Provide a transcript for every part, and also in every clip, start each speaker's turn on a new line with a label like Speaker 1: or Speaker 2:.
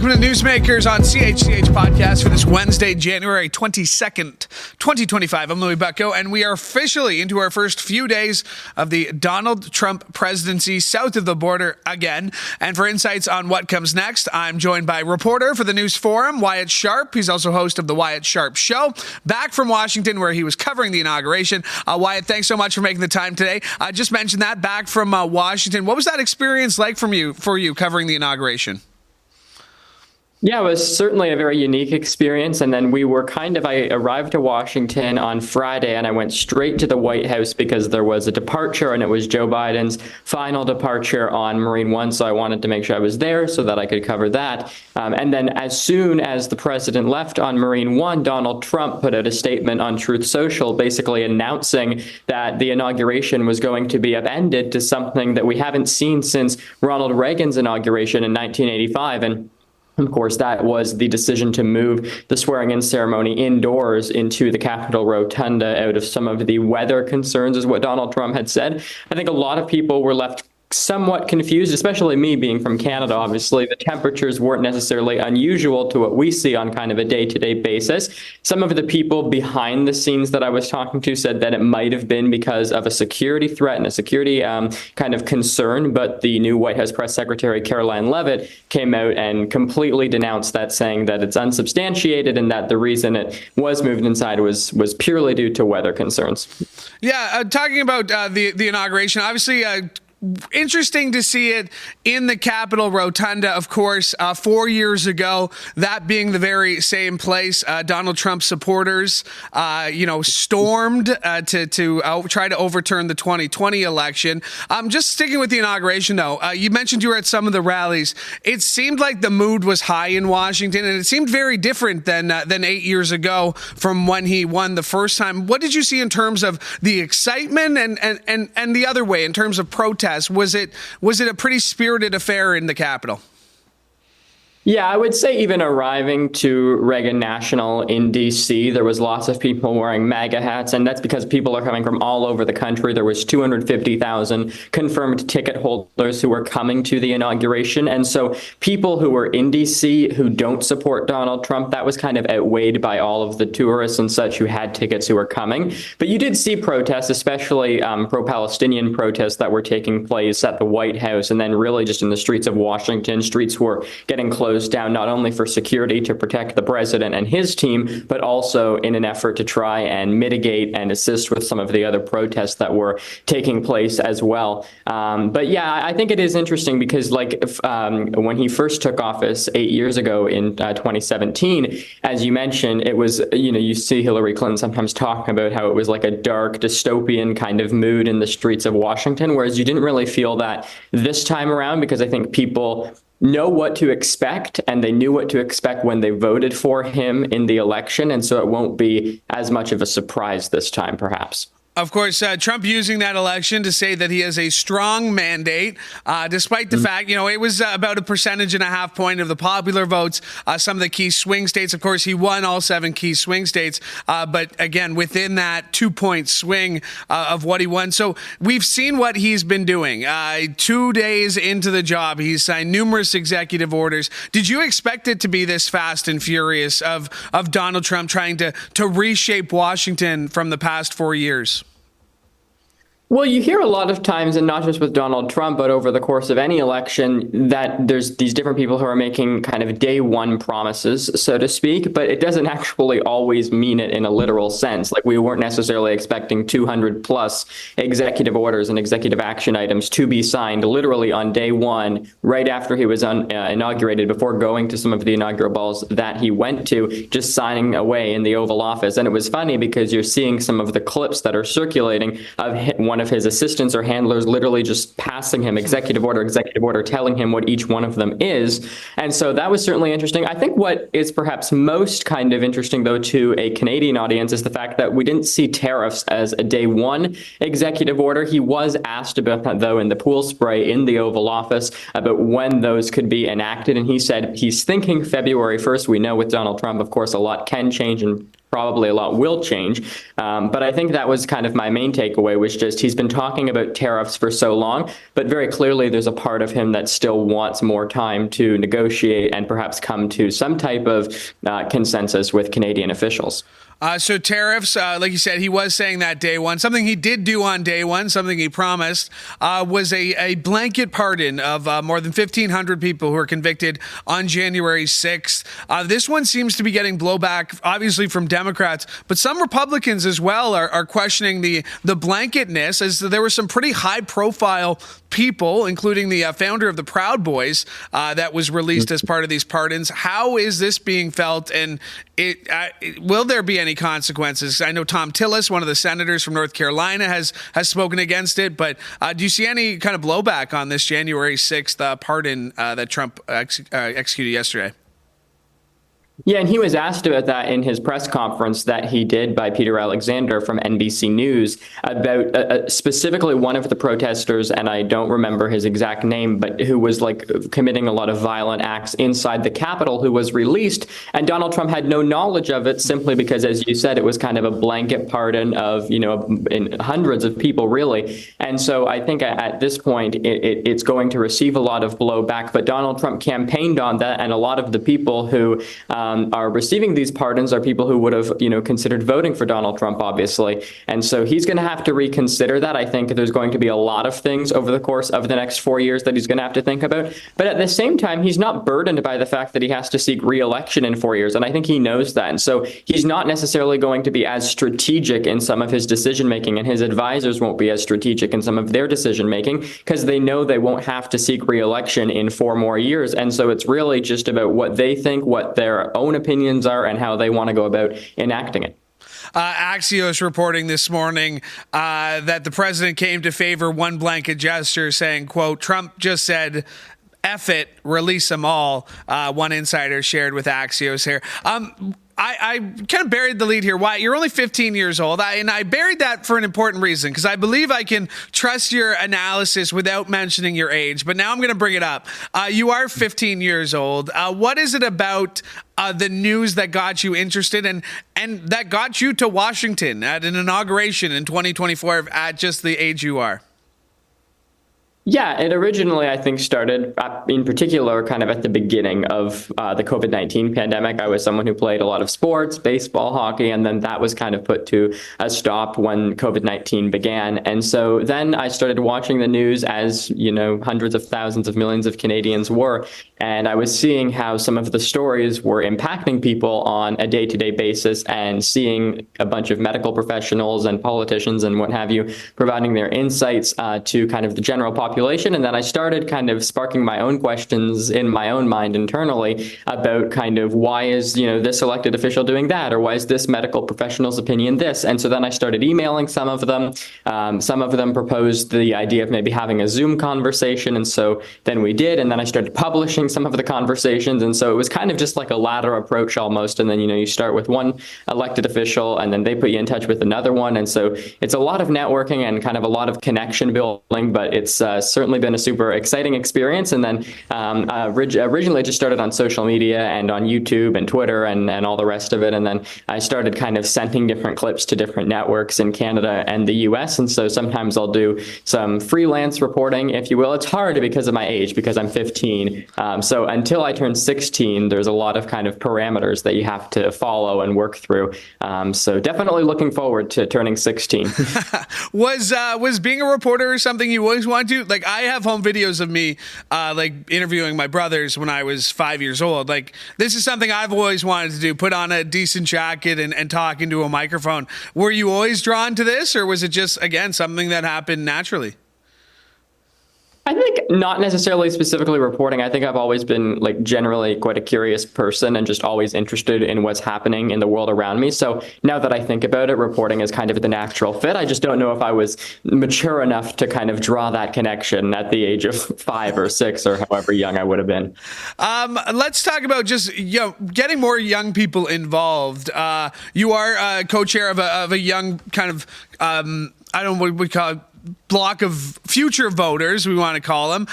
Speaker 1: Welcome to Newsmakers on CHCH Podcast for this Wednesday, January 22nd, 2025. I'm Louie Butko, and we are officially into our first few days of the Donald Trump presidency south of the border again. And for insights on what comes next, I'm joined by reporter for the News Forum, Wyatt Sharpe. He's also host of the Wyatt Sharpe Show, back from Washington where he was covering the inauguration. Wyatt, thanks so much for making the time today. I just mentioned that, back from Washington. What was that experience like for you covering the inauguration?
Speaker 2: Yeah, it was certainly a very unique experience. And then I arrived to Washington on Friday and I went straight to the White House because there was a departure and it was Joe Biden's final departure on Marine One. So I wanted to make sure I was there so that I could cover that. And then as soon as the president left on Marine One, Donald Trump put out a statement on Truth Social, basically announcing that the inauguration was going to be upended to something that we haven't seen since Ronald Reagan's inauguration in 1985. And of course, that was the decision to move the swearing-in ceremony indoors into the Capitol Rotunda out of some of the weather concerns, is what Donald Trump had said. I think a lot of people were left somewhat confused, especially me being from Canada. Obviously, the temperatures weren't necessarily unusual to what we see on kind of a day-to-day basis. Some of the people behind the scenes that I was talking to said that it might have been because of a security threat and a security kind of concern, but the new White House press secretary, Caroline Leavitt, came out and completely denounced that, saying that it's unsubstantiated and that the reason it was moved inside was purely due to weather concerns.
Speaker 1: Yeah, talking about the inauguration, obviously interesting to see it in the Capitol Rotunda, of course, 4 years ago, that being the very same place Donald Trump supporters, stormed to try to overturn the 2020 election. Just sticking with the inauguration, though, you mentioned you were at some of the rallies. It seemed like the mood was high in Washington, and it seemed very different than 8 years ago from when he won the first time. What did you see in terms of the excitement and the other way, in terms of protest? Was it a pretty spirited affair in the Capitol?
Speaker 2: Yeah, I would say even arriving to Reagan National in D.C., there was lots of people wearing MAGA hats, and that's because people are coming from all over the country. There was 250,000 confirmed ticket holders who were coming to the inauguration. And so people who were in D.C. who don't support Donald Trump, that was kind of outweighed by all of the tourists and such who had tickets who were coming. But you did see protests, especially pro-Palestinian protests that were taking place at the White House, and then really just in the streets of Washington. Streets were getting closed down not only for security to protect the president and his team, but also in an effort to try and mitigate and assist with some of the other protests that were taking place as well. But yeah, I think it is interesting because when he first took office 8 years ago in 2017, as you mentioned, it was, you see Hillary Clinton sometimes talking about how it was like a dark dystopian kind of mood in the streets of Washington, whereas you didn't really feel that this time around, because I think people know what to expect, and they knew what to expect when they voted for him in the election. And so it won't be as much of a surprise this time, perhaps.
Speaker 1: Of course, Trump using that election to say that he has a strong mandate, despite the fact, it was about 1.5 points of the popular votes. Some of the key swing states, of course, he won all 7 key swing states. But again, within that 2-point swing of what he won. So we've seen what he's been doing. 2 days into the job, he's signed numerous executive orders. Did you expect it to be this fast and furious of Donald Trump trying to reshape Washington from the past 4 years?
Speaker 2: Well, you hear a lot of times, and not just with Donald Trump, but over the course of any election, that there's these different people who are making kind of day one promises, so to speak, but it doesn't actually always mean it in a literal sense. Like, we weren't necessarily expecting 200 plus executive orders and executive action items to be signed literally on day one, right after he was inaugurated, before going to some of the inaugural balls that he went to, just signing away in the Oval Office. And it was funny because you're seeing some of the clips that are circulating of one of his assistants or handlers literally just passing him executive order, telling him what each one of them is. And so that was certainly interesting. I think what is perhaps most kind of interesting, though, to a Canadian audience is the fact that we didn't see tariffs as a day one executive order. He was asked about that, though, in the pool spray in the Oval Office about when those could be enacted. And he said he's thinking February 1st. We know with Donald Trump, of course, a lot can change and probably a lot will change. But I think that was kind of my main takeaway, was just he's been talking about tariffs for so long, but very clearly there's a part of him that still wants more time to negotiate and perhaps come to some type of consensus with Canadian officials.
Speaker 1: So tariffs, like you said, he was saying that day one. Something he did do on day one, something he promised, was a blanket pardon of more than 1,500 people who were convicted on January 6th. This one seems to be getting blowback, obviously, from Democrats, but some Republicans as well are questioning the blanketness, as there were some pretty high-profile people, including the founder of the Proud Boys, that was released as part of these pardons. How is this being felt, and will there be any consequences? I know Tom Tillis, one of the senators from North Carolina, has spoken against it, but do you see any kind of blowback on this January 6th pardon that Trump executed yesterday?
Speaker 2: Yeah, and he was asked about that in his press conference that he did by Peter Alexander from NBC News about specifically one of the protesters, and I don't remember his exact name, but who was like committing a lot of violent acts inside the Capitol, who was released, and Donald Trump had no knowledge of it, simply because, as you said, it was kind of a blanket pardon of, in hundreds of people, really. And so I think at this point, it's going to receive a lot of blowback, but Donald Trump campaigned on that, and a lot of the people who are receiving these pardons are people who would have, considered voting for Donald Trump, obviously. And so he's going to have to reconsider that. I think there's going to be a lot of things over the course of the next 4 years that he's going to have to think about. But at the same time, he's not burdened by the fact that he has to seek re-election in 4 years. And I think he knows that. And so he's not necessarily going to be as strategic in some of his decision making, and his advisors won't be as strategic in some of their decision making, because they know they won't have to seek re-election in 4 more years. And so it's really just about what they think, what their own opinions are, and how they want to go about enacting it.
Speaker 1: Axios reporting this morning that the president came to favor one blanket gesture, saying, quote, Trump just said, F it, release them all. One insider shared with Axios here. I kind of buried the lead here. Wyatt, you're only 15 years old, and I buried that for an important reason, because I believe I can trust your analysis without mentioning your age, but now I'm going to bring it up. You are 15 years old. What is it about the news that got you interested and that got you to Washington at an inauguration in 2024 at just the age you are?
Speaker 2: Yeah, it originally, I think, started in particular kind of at the beginning of the COVID-19 pandemic. I was someone who played a lot of sports, baseball, hockey, and then that was kind of put to a stop when COVID-19 began. And so then I started watching the news, as, hundreds of thousands of millions of Canadians were. And I was seeing how some of the stories were impacting people on a day-to-day basis, and seeing a bunch of medical professionals and politicians and what have you providing their insights to kind of the general population. And then I started kind of sparking my own questions in my own mind internally about kind of, why is, this elected official doing that? Or why is this medical professional's opinion this? And so then I started emailing some of them. Some of them proposed the idea of maybe having a Zoom conversation. And so then we did. And then I started publishing some of the conversations. And so it was kind of just like a ladder approach almost. And then, you start with one elected official, and then they put you in touch with another one. And so it's a lot of networking and kind of a lot of connection building, but it's certainly been a super exciting experience. And then originally just started on social media and on YouTube and Twitter and all the rest of it. And then I started kind of sending different clips to different networks in Canada and the US. And so sometimes I'll do some freelance reporting, if you will. It's hard because of my age, because I'm 15. So until I turn 16, there's a lot of kind of parameters that you have to follow and work through. So definitely looking forward to turning 16.
Speaker 1: Was being a reporter something you always wanted to? Like, I have home videos of me interviewing my brothers when I was 5 years old. Like, this is something I've always wanted to do, put on a decent jacket and talk into a microphone. Were you always drawn to this, or was it just, again, something that happened naturally?
Speaker 2: I think not necessarily specifically reporting. I think I've always been generally quite a curious person and just always interested in what's happening in the world around me. So now that I think about it, reporting is kind of the natural fit. I just don't know if I was mature enough to kind of draw that connection at the age of 5 or 6 or however young I would have been.
Speaker 1: Let's talk about just getting more young people involved. You are co-chair of a young kind of I don't know what we call it, block of future voters, we want to call them,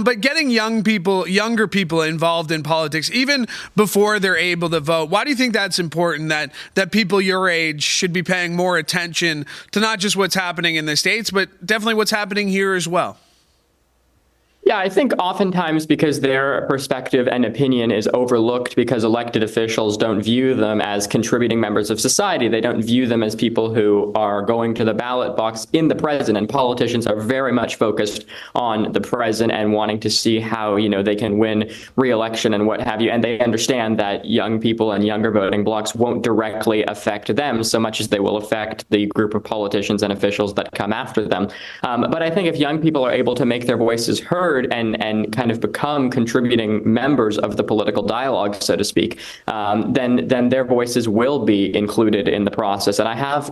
Speaker 1: but getting younger people involved in politics, even before they're able to vote. Why do you think that's important, that people your age should be paying more attention to not just what's happening in the States, but definitely what's happening here as well?
Speaker 2: Yeah, I think oftentimes because their perspective and opinion is overlooked because elected officials don't view them as contributing members of society. They don't view them as people who are going to the ballot box in the present. And politicians are very much focused on the present and wanting to see how, they can win re-election and what have you. And they understand that young people and younger voting blocs won't directly affect them so much as they will affect the group of politicians and officials that come after them. But I think if young people are able to make their voices heard and kind of become contributing members of the political dialogue, so to speak, then their voices will be included in the process. And I have,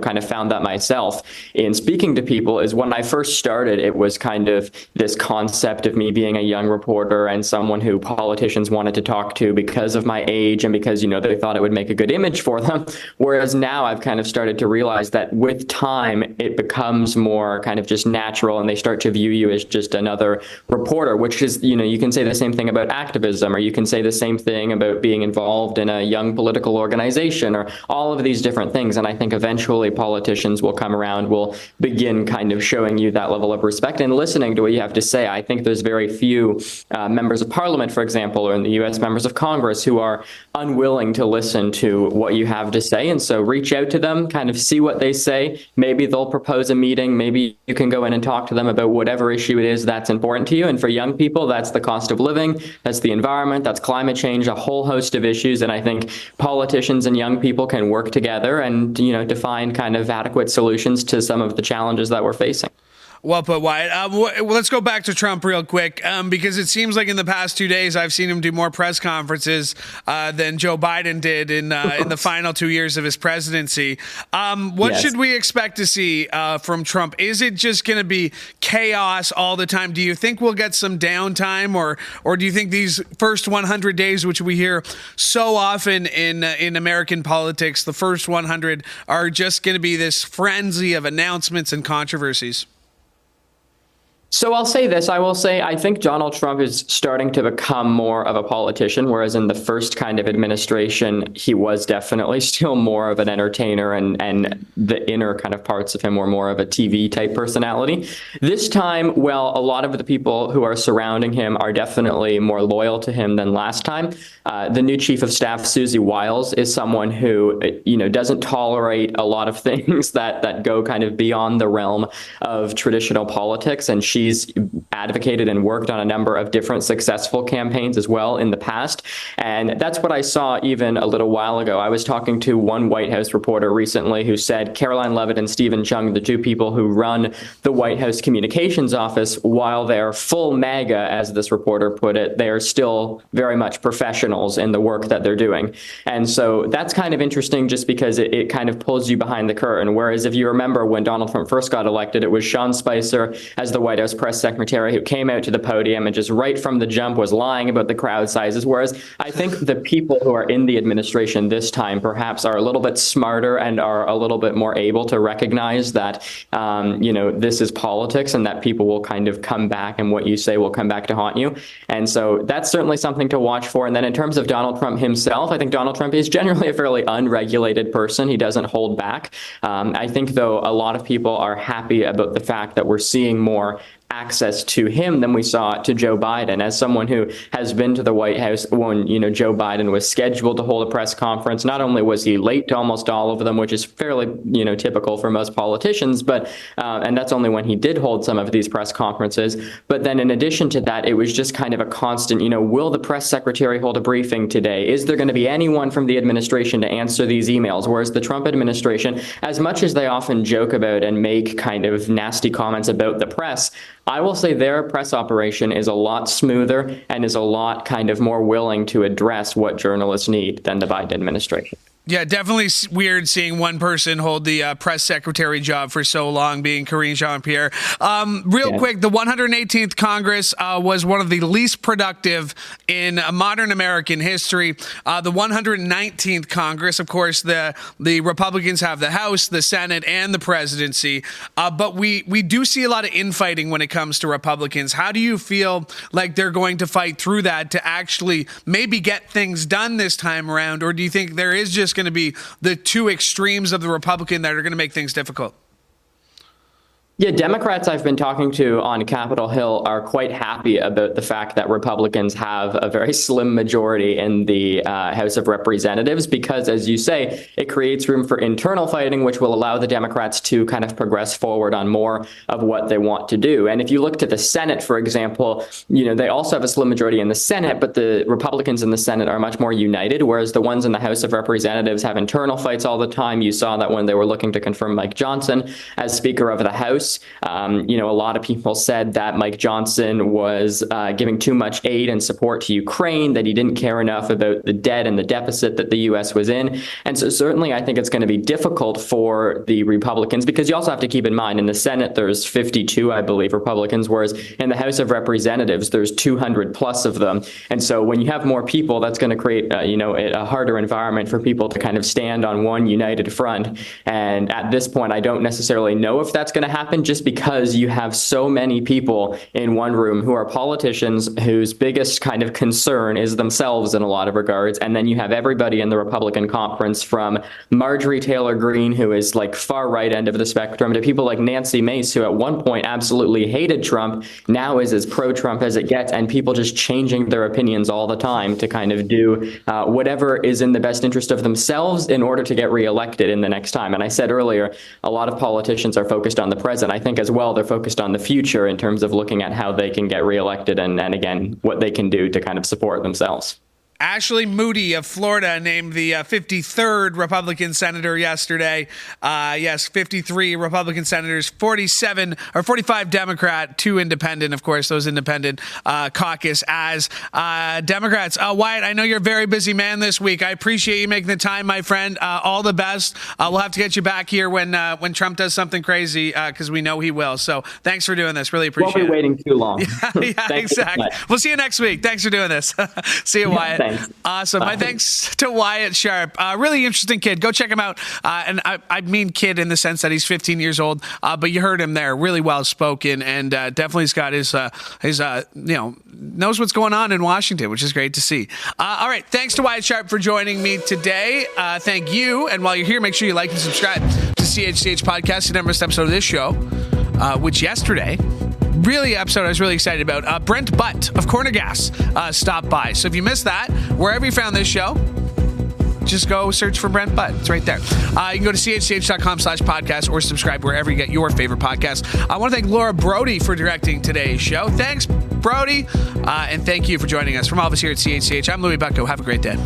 Speaker 2: kind of found that myself in speaking to people. Is when I first started, it was kind of this concept of me being a young reporter and someone who politicians wanted to talk to because of my age and because, they thought it would make a good image for them. Whereas now I've kind of started to realize that with time, it becomes more kind of just natural and they start to view you as just another reporter, which is, you can say the same thing about activism, or you can say the same thing about being involved in a young political organization, or all of these different things. And I think eventually politicians will come around, will begin kind of showing you that level of respect and listening to what you have to say. I think there's very few members of parliament, for example, or in the U.S. members of Congress who are unwilling to listen to what you have to say. And so reach out to them, kind of see what they say. Maybe they'll propose a meeting. Maybe you can go in and talk to them about whatever issue it is that's important to you. And for young people, that's the cost of living, that's the environment, that's climate change, a whole host of issues. And I think politicians and young people can work together and, to find kind of adequate solutions to some of the challenges that we're facing.
Speaker 1: Well put, Wyatt. Let's go back to Trump real quick, because it seems like in the past 2 days, I've seen him do more press conferences than Joe Biden did in the final 2 years of his presidency. What
Speaker 2: Yes.
Speaker 1: should we expect to see from Trump? Is it just going to be chaos all the time? Do you think we'll get some downtime, or do you think these first 100 days, which we hear so often in American politics, the first 100 are just going to be this frenzy of announcements and controversies?
Speaker 2: So I'll say this. I will say I think Donald Trump is starting to become more of a politician, whereas in the first kind of administration, he was definitely still more of an entertainer, and the inner kind of parts of him were more of a TV type personality. This time, well, a lot of the people who are surrounding him are definitely more loyal to him than last time. The new chief of staff, Susie Wiles, is someone who, doesn't tolerate a lot of things that go kind of beyond the realm of traditional politics. And she's advocated and worked on a number of different successful campaigns as well in the past. And that's what I saw even a little while ago. I was talking to one White House reporter recently who said Caroline Leavitt and Stephen Chung, the two people who run the White House communications office, while they're full MAGA, as this reporter put it, they are still very much professionals in the work that they're doing. And so that's kind of interesting just because it kind of pulls you behind the curtain. Whereas if you remember when Donald Trump first got elected, it was Sean Spicer as the White House press secretary who came out to the podium and just right from the jump was lying about the crowd sizes. Whereas I think the people who are in the administration this time perhaps are a little bit smarter and are a little bit more able to recognize that, this is politics and that people will kind of come back and what you say will come back to haunt you. And so that's certainly something to watch for. And then in terms of Donald Trump himself, I think Donald Trump is generally a fairly unregulated person. He doesn't hold back. I think, though, a lot of people are happy about the fact that we're seeing more access to him than we saw to Joe Biden. As someone who has been to the White House when, Joe Biden was scheduled to hold a press conference, not only was he late to almost all of them, which is fairly, typical for most politicians, but, and that's only when he did hold some of these press conferences. But then in addition to that, it was just kind of a constant, will the press secretary hold a briefing today? Is there going to be anyone from the administration to answer these emails? Whereas the Trump administration, as much as they often joke about and make kind of nasty comments about the press, I will say their press operation is a lot smoother and is a lot kind of more willing to address what journalists need than the Biden administration.
Speaker 1: Yeah, definitely weird seeing one person hold the press secretary job for so long, being Karine Jean-Pierre. Real quick, the 118th Congress was one of the least productive in modern American history. The 119th Congress, of course, the Republicans have the House, the Senate, and the presidency. But we do see a lot of infighting when it comes to Republicans. How do you feel like they're going to fight through that to actually maybe get things done this time around? Or do you think there is just going to be the two extremes of the Republican that are going to make things difficult?
Speaker 2: Yeah, Democrats I've been talking to on Capitol Hill are quite happy about the fact that Republicans have a very slim majority in the House of Representatives because, as you say, it creates room for internal fighting, which will allow the Democrats to kind of progress forward on more of what they want to do. And if you look to the Senate, for example, they also have a slim majority in the Senate, but the Republicans in the Senate are much more united, whereas the ones in the House of Representatives have internal fights all the time. You saw that when they were looking to confirm Mike Johnson as Speaker of the House. A lot of people said that Mike Johnson was giving too much aid and support to Ukraine, that he didn't care enough about the debt and the deficit that the U.S. was in. And so certainly I think it's going to be difficult for the Republicans because you also have to keep in mind in the Senate, there's 52, I believe, Republicans, whereas in the House of Representatives, there's 200 plus of them. And so when you have more people, that's going to create, a harder environment for people to kind of stand on one united front. And at this point, I don't necessarily know if that's going to happen, just because you have so many people in one room who are politicians whose biggest kind of concern is themselves in a lot of regards. And then you have everybody in the Republican conference from Marjorie Taylor Greene, who is like far right end of the spectrum, to people like Nancy Mace, who at one point absolutely hated Trump, now is as pro-Trump as it gets, and people just changing their opinions all the time to kind of do whatever is in the best interest of themselves in order to get reelected in the next time. And I said earlier, a lot of politicians are focused on the present. I think as well, they're focused on the future in terms of looking at how they can get reelected and again, what they can do to kind of support themselves.
Speaker 1: Ashley Moody of Florida named the 53rd Republican senator yesterday. Yes, 53 Republican senators, 45 Democrat, 2 independent. Of course, those independent caucus as Democrats. Wyatt, I know you're a very busy man this week. I appreciate you making the time, my friend. All the best. We'll have to get you back here when Trump does something crazy because we know he will. So thanks for doing this. Really appreciate it.
Speaker 2: Won't be waiting too long.
Speaker 1: Yeah, exactly. We'll see you next week. Thanks for doing this. See you, Wyatt.
Speaker 2: Thanks.
Speaker 1: Awesome. My thanks to Wyatt Sharpe. Really interesting kid. Go check him out. And I mean kid in the sense that he's 15 years old, but you heard him there. Really well spoken, and definitely has got his knows what's going on in Washington, which is great to see. All right. Thanks to Wyatt Sharpe for joining me today. Thank you. And while you're here, make sure you like and subscribe to CHCH Podcast. You never missed an episode of this show, which yesterday, episode I was really excited about. Brent Butt of Corner Gas stopped by. So if you missed that, wherever you found this show, just go search for Brent Butt. It's right there. You can go to chch.com/podcast or subscribe wherever you get your favorite podcast. I want to thank Laura Brody for directing today's show. Thanks, Brody. And thank you for joining us. From all of us here at CHCH, I'm Louie Butko. Have a great day.